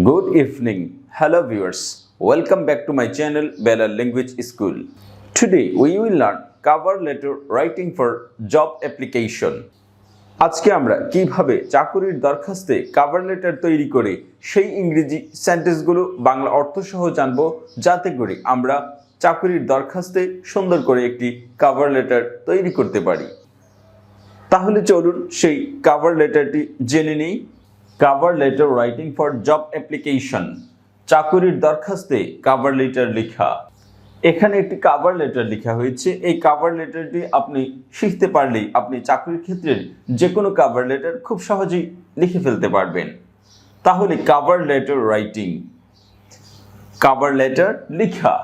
Good evening. Hello viewers. Welcome back to my channel Bella Language School. Today we will learn cover letter writing for job application. আজকে আমরা কিভাবে চাকরির দরখাস্তে cover letter তৈরি করে সেই ইংরেজি সেন্টেন্সগুলো বাংলা অর্থ সহ জানবো যাতে করে আমরা চাকরির দরখাস্তে সুন্দর করে একটি কভার লেটার তৈরি করতে পারি। তাহলে চলুন সেই কভার লেটারটি জেনে নিই। Cover letter writing for job application, চাকরির দরখাস্তে কভার লেটার লেখা। এখানে একটি কভার লেটার লেখা হয়েছে। এই কভার লেটারটি আপনি শিখতে পারলেই আপনি চাকরির ক্ষেত্রে যে কোনো কভার লেটার খুব সহজেই লিখে ফেলতে পারবেন। তাহলে cover letter writing, cover letter লেখা।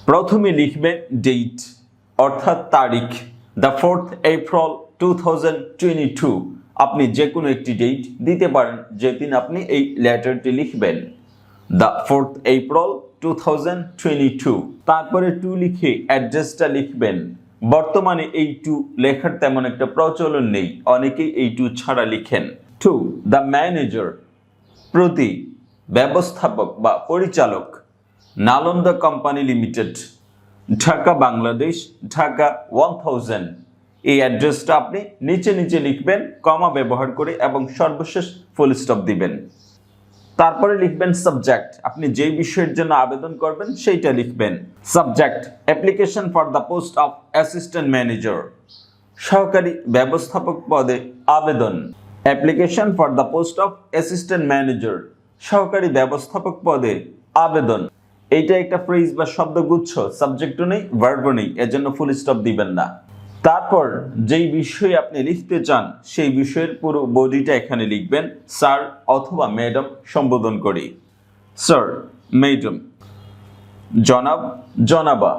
প্রথমে লিখবেন ডেট অর্থাৎ তারিখ, দ্য 4th April 2022। আপনি যে কোনো একটি ডেট দিতে পারেন যেদিন আপনি এই লেটারটি লিখবেন, দ্য 4th April 2022। তারপরে টু লিখে অ্যাড্রেসটা লিখবেন। বর্তমানে এই টু লেখার তেমন একটা প্রচলন নেই, অনেকেই এই টু ছাড়া লিখেন। টু দ্য ম্যানেজার, প্রতি ব্যবস্থাপক বা পরিচালক, নালন্দা কোম্পানি লিমিটেড, ঢাকা বাংলাদেশ, ঢাকা 1000। এই অ্যাড্রেসটা আপনি নিচে নিচে লিখবেন কমা ব্যবহার করে এবং সর্বশেষ ফুল স্টপ দিবেন। তারপরে লিখবেন সাবজেক্ট, আপনি যেই বিষয়ের জন্য আবেদন করবেন সেইটা লিখবেন। Subject application for the post of assistant manager, সহকারী ব্যবস্থাপক পদে আবেদন। Application for the post of assistant manager, সহকারী ব্যবস্থাপক পদে আবেদন। এইটা একটা ফ্রেজ বা শব্দগুচ্ছ, সাবজেক্টও নেই ভার্বও নেই, এজন্য ফুল স্টপ দিবেন না। তারপর যেই বিষয়ে আপনি লিখতে চান সেই বিষয়ের পুরো বডিটা এখানে লিখবেন স্যার অথবা ম্যাডাম সম্বোধন করে। স্যার, ম্যাডাম, জনাব, জনাবা।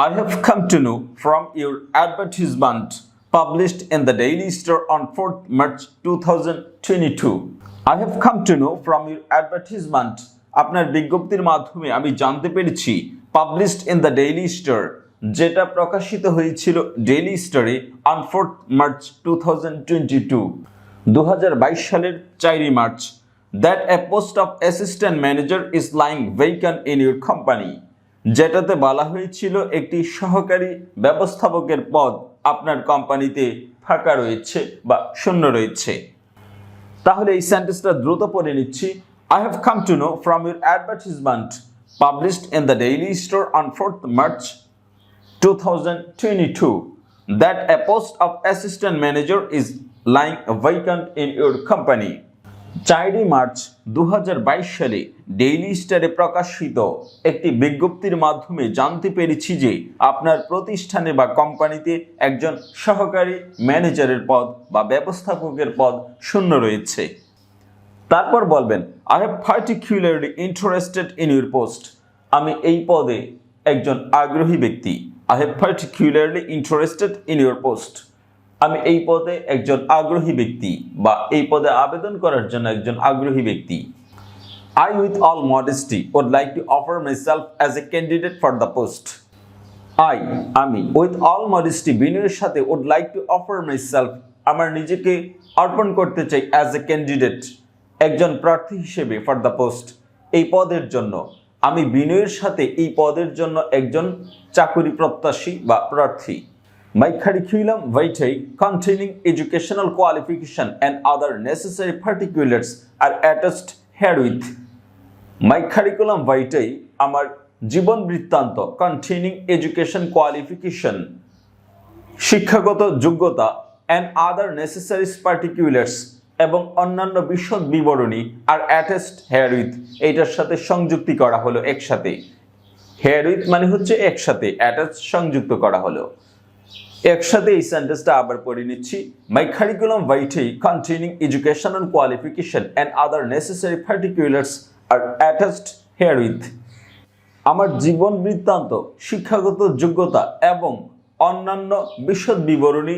I have come to know from your advertisement published in the Daily Star on 4th March 2022. I have come to know from your advertisement, আপনার বিজ্ঞপ্তির মাধ্যমে আমি জানতে পেরেছি, published in the Daily Star, যেটা প্রকাশিত হয়েছিল ডেইলি স্টারে অন 4th March 2022, 2022 সালের 4 March, that a post of assistant manager is lying vacant in your company, যেটাতে বলা হয়েছিল একটি সহকারী ব্যবস্থাপকের পদ আপনার কোম্পানিতে ফাঁকা রয়েছে বা শূন্য রয়েছে। তাহলে এই সেন্টেন্সটা দ্রুত পড়ে নিচ্ছি। I have come to know from your advertisement published in the Daily Star on 4th March 2022 that a post of assistant manager is lying vacant in your company. 4 March 2022 সালে ডেইলি স্টারে প্রকাশিত একটি বিজ্ঞপ্তির মাধ্যমে জানতে পেরেছি যে আপনার প্রতিষ্ঠানে বা কোম্পানিতে একজন সহকারী ম্যানেজারের পদ বা ব্যবস্থাপকের পদ শূন্য রয়েছে। তারপর বলবেন I have particularly interested in your post, আমি এই পদে একজন আগ্রহী ব্যক্তি। I have particularly interested in your post, আমি এই পদে একজন আগ্রহী ব্যক্তি বা এই পদে আবেদন করার জন্য একজন আগ্রহী ব্যক্তি। I with all modesty would like to offer myself as a candidate for the post. I, আমি with all modesty, বিনয়ের সাথে would like to offer myself, আমার নিজেকে অর্পণ করতে চাই as a candidate, একজন প্রার্থী হিসেবে for the post, এই পদের জন্য। আমি বিনয়ের সাথে এই পদের জন্য একজন চাকরি প্রত্যাশী বা প্রার্থী। My curriculum vitae containing educational qualification and other necessary particulars are attached herewith. My curriculum vitae, আমার জীবন বৃত্তান্ত, containing education qualification, শিক্ষাগত যোগ্যতা, and other necessary particulars, এবং অন্যান্য বিশদ বিবরণী আর অ্যাটাচড হেয়ারউইথ, এইটার সাথে সংযুক্তি করা হলো একসাথে। হেয়ারউইথ মানে হচ্ছে একসাথে, অ্যাটাচ সংযুক্ত করা হলো একসাথে। এই সেন্টেন্সটা আবার পড়ে নিচ্ছি। My curriculum vitae containing educational qualification and other necessary particulars are attached herewith, আমার জীবন বৃত্তান্ত, শিক্ষাগত যোগ্যতা এবং অন্যান্য বিশদ বিবরণী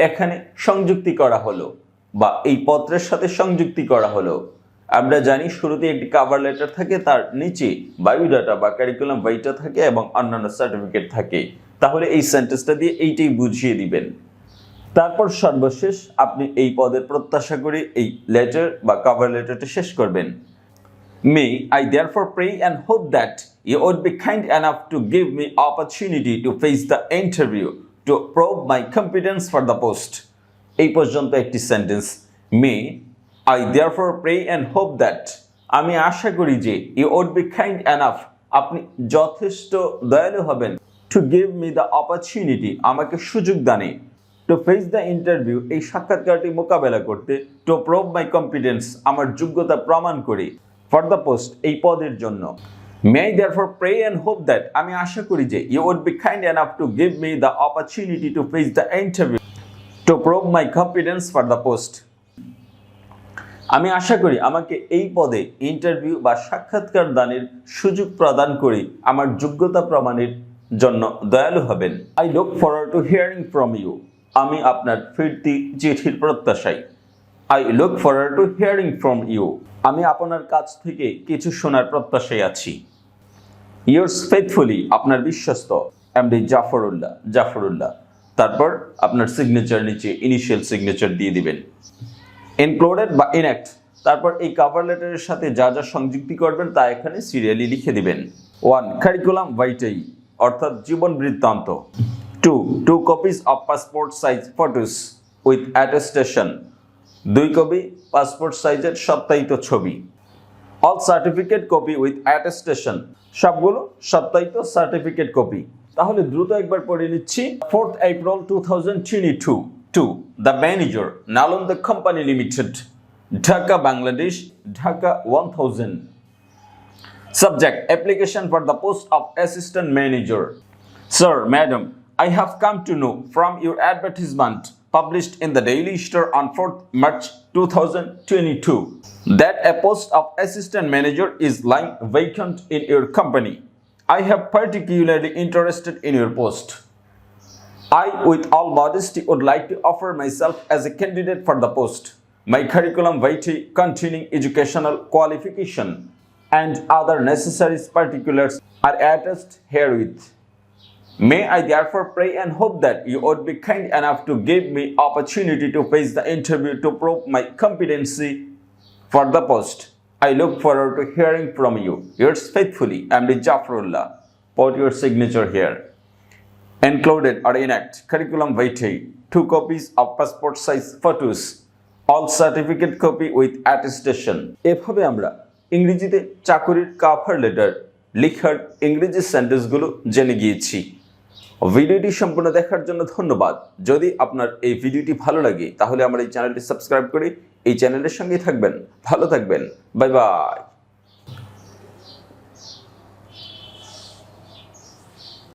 এখানে সংযুক্তি করা হলো বা এই পত্রের সাথে সংযুক্তি করা হলো। আমরা জানি শুরুতে একটি কভার লেটার থাকে, তার নিচে বায়োডাটা বা কারিকুলাম ভাইটা থাকে এবং অন্যান্য সার্টিফিকেট থাকে। তাহলে এই সেন্টেন্সটা দিয়ে এইটাই বুঝিয়ে দিবেন। তারপর সর্বশেষ আপনি এই পদের প্রত্যাশা করে এই লেটার বা কভার লেটারটা শেষ করবেন। May I therefore pray and hope that you would be kind enough to give me opportunity to face the interview to probe my competence for the post. এই পর্যন্ত একটি sentence. May I therefore pray and hope that, আমি আশা করি যে you would be kind enough, আপনি যথেষ্ট দয়ালু হবেন, to give me the opportunity, আমাকে সুযোগ দানে, to face the interview, এই সাক্ষাৎকারটি মোকাবেলা করতে, to probe my competence, আমার যোগ্যতা প্রমাণ করে, for the post, এই পদের জন্য। May I therefore pray and hope that, আমি আশা করি যে you would be kind enough to give me the opportunity to face the interview to probe my competence for the post. আমি আশা করি আমাকে এই পদে ইন্টারভিউ বা সাক্ষাৎকার দানের সুযোগ প্রদান করে আমার যোগ্যতা প্রমাণের জন্য দয়ালু হবেন। I look forward to hearing from you, আমি আপনার ফিরতি চিঠির প্রত্যাশায়। I look forward to hearing from you, আমি আপনার কাছ থেকে কিছু শোনার প্রত্যাশায় আছি। Yours faithfully, আপনার বিশ্বস্ত MD জাফরুল্লাহ। তারপর আপনার সিগনেচার নিচে ইনিশিয়াল সিগনেচার দিয়ে দিবেন। ইনক্লুডেড বা ইনঅ্যাক্ট, তারপর এই কভার লেটারের সাথে যা যা সংযুক্তি করবেন তা এখানে সিরিয়ালি লিখে দিবেন। 1. কারিকুলাম ভাইটাই, অর্থাৎ জীবন বৃত্তান্ত। 2. copies of passport size photos with attestation, 2 copy passport সাইজের সত্যায়িত ছবি। All certificate copy with attestation, সবগুলো সত্যায়িত সার্টিফিকেট কপি। তাহলে দ্রুত একবার পড়ে নিচ্ছি। 4th April 2022 to the manager, Nalanda Company Limited, Dhaka, Bangladesh, Dhaka 1000. Subject: application for the post of assistant manager. Sir, madam, I have come to know from your advertisement published in the Daily Star on 4th March 2022 that a post of assistant manager is lying vacant in your company. I have particularly interested in your post. I, with all modesty, would like to offer myself as a candidate for the post. My curriculum vitae containing educational qualification and other necessary particulars are attached herewith. May I therefore pray and hope that you would be kind enough to give me opportunity to face the interview to probe my competency for the post. I look forward to hearing from you. Yours faithfully, MD Jafrullah. Put your signature here. Included or enact curriculum vitae, 2 copies of passport size photos, all certificate copy with attestation. এভাবে আমরা ইংরেজিতে চাকরির cover letter লেখার ইংরেজি সেন্টেন্সগুলো জেনে গিয়েছি। ভিডিওটি সম্পূর্ণ দেখার জন্য ধন্যবাদ। যদি আপনার এই ভিডিওটি ভালো লাগে তাহলে আমার এই চ্যানেলটি সাবস্ক্রাইব করে এই চ্যানেলের সঙ্গেই থাকবেন। ভালো থাকবেন। Bye bye.